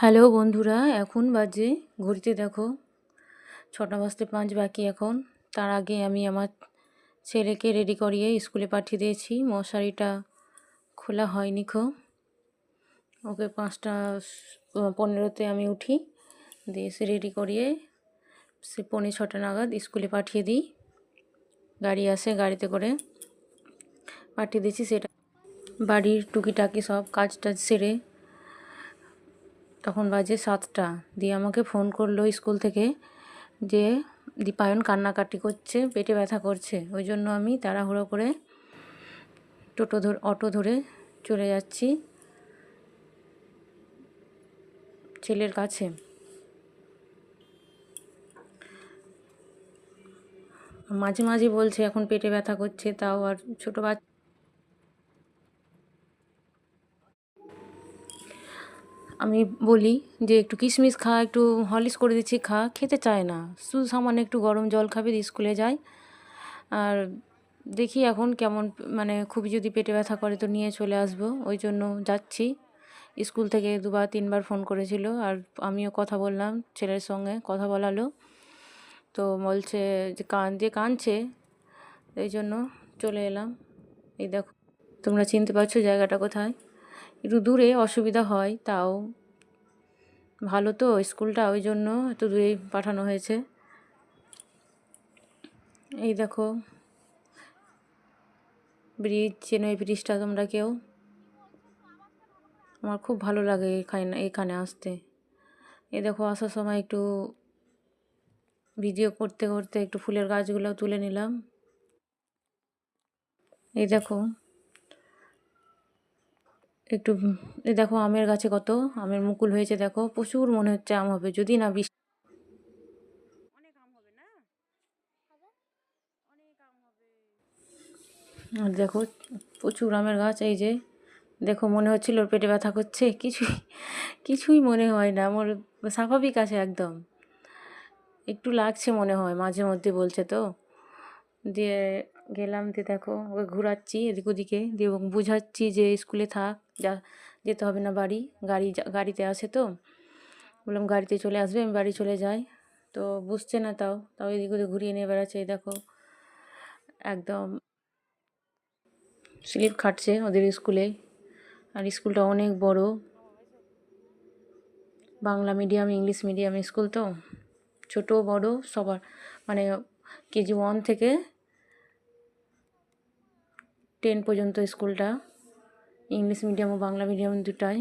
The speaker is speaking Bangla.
হ্যালো বন্ধুরা, এখন বাজে ঘড়িতে দেখো ৬টা বাজতে ৫ বাকি এখন। তার আগে আমি আমার ছেলেকে রেডি করিয়ে স্কুলে পাঠিয়ে দিয়েছি। মশারিটা খোলা হয়নি ওকে ৫টা ১৫তে আমি উঠি, দিয়ে এসে রেডি করিয়ে সে ৫:৩০ নাগাদ স্কুলে পাঠিয়ে দিই। গাড়ি আসে, গাড়িতে করে পাঠিয়ে দিয়েছি। সেটা বাড়ির টুকিটাকি সব কাজ টাজ সেরে তখন বাজে ৭টা। দিয়ে আমাকে ফোন করলো স্কুল থেকে যে দীপায়ন কান্নাকাটি করছে, পেটে ব্যথা করছে। ওই জন্য আমি তাড়াহুড়ো করে অটো ধরে চলে যাচ্ছি ছেলের কাছে। মাঝে মাঝে বলছে এখন পেটে ব্যথা করছে, তাও আর ছোটো বাচ্চা। আমি বলি যে একটু কিশমিশ খা, একটু হরলিক্স করে দিচ্ছি খা, খেতে চায় না। শুধু সামান্য একটু গরম জল খাবে, স্কুলে যায়। আর দেখি এখন কেমন, মানে খুবই যদি পেটে ব্যথা করে তো নিয়ে চলে আসবো, ওই জন্য যাচ্ছি। স্কুল থেকে ২-৩বার ফোন করেছিল, আর আমিও কথা বললাম, ছেলের সঙ্গে কথা বলালো। তো বলছে যে কাঁদছে, এই জন্য চলে এলাম। এই দেখো, তোমরা চিনতে পারছো জায়গাটা কোথায়? একটু দূরে, অসুবিধা হয়, তাও ভালো তো স্কুলটা, ওই জন্য একটু দূরেই পাঠানো হয়েছে। এই দেখো ব্রিজ, চেনো এই ব্রিজটা তোমরা কেউ? আমার খুব ভালো লাগে এখানে আসতে। এই দেখো, আসার সময় একটু ভিডিও করতে করতে একটু ফুলের গাছগুলো তুলে নিলাম। এই দেখো একটু, এই দেখো আমের গাছে কত আমের মুকুল হয়েছে, দেখো প্রচুর মনে হচ্ছে আম হবে, যদি না বৃষ্টি। আর দেখো প্রচুর আমের গাছ। এই যে দেখো, মনে হচ্ছিল ওর পেটে ব্যথা করছে, কিছুই মনে হয় না, আমার স্বাভাবিক আছে একদম। একটু লাগছে মনে হয় মাঝে মধ্যে, বলছে তো। দিয়ে গেলাম, দিয়ে দেখো ওকে ঘোরাচ্ছি এদিক ওদিকে, দিয়ে বুঝাচ্ছি যে স্কুলে থাক, যেতে হবে না বাড়ি। গাড়িতে আসে তো, বললাম গাড়িতে চলে আসবে, আমি বাড়ি চলে যাই। তো বুঝছে না, তাও এদিক ওদিক ঘুরিয়ে নিয়ে বেড়াচ্ছে। এই দেখো একদম স্লিপ খাটছে ওদের স্কুলে। আর স্কুলটা অনেক বড়, Bangla medium English medium school তো, ছোট বড় সবার, মানে KG 1 থেকে 10 পর্যন্ত স্কুলটা, ইংলিশ মিডিয়াম ও বাংলা মিডিয়াম দুটাই।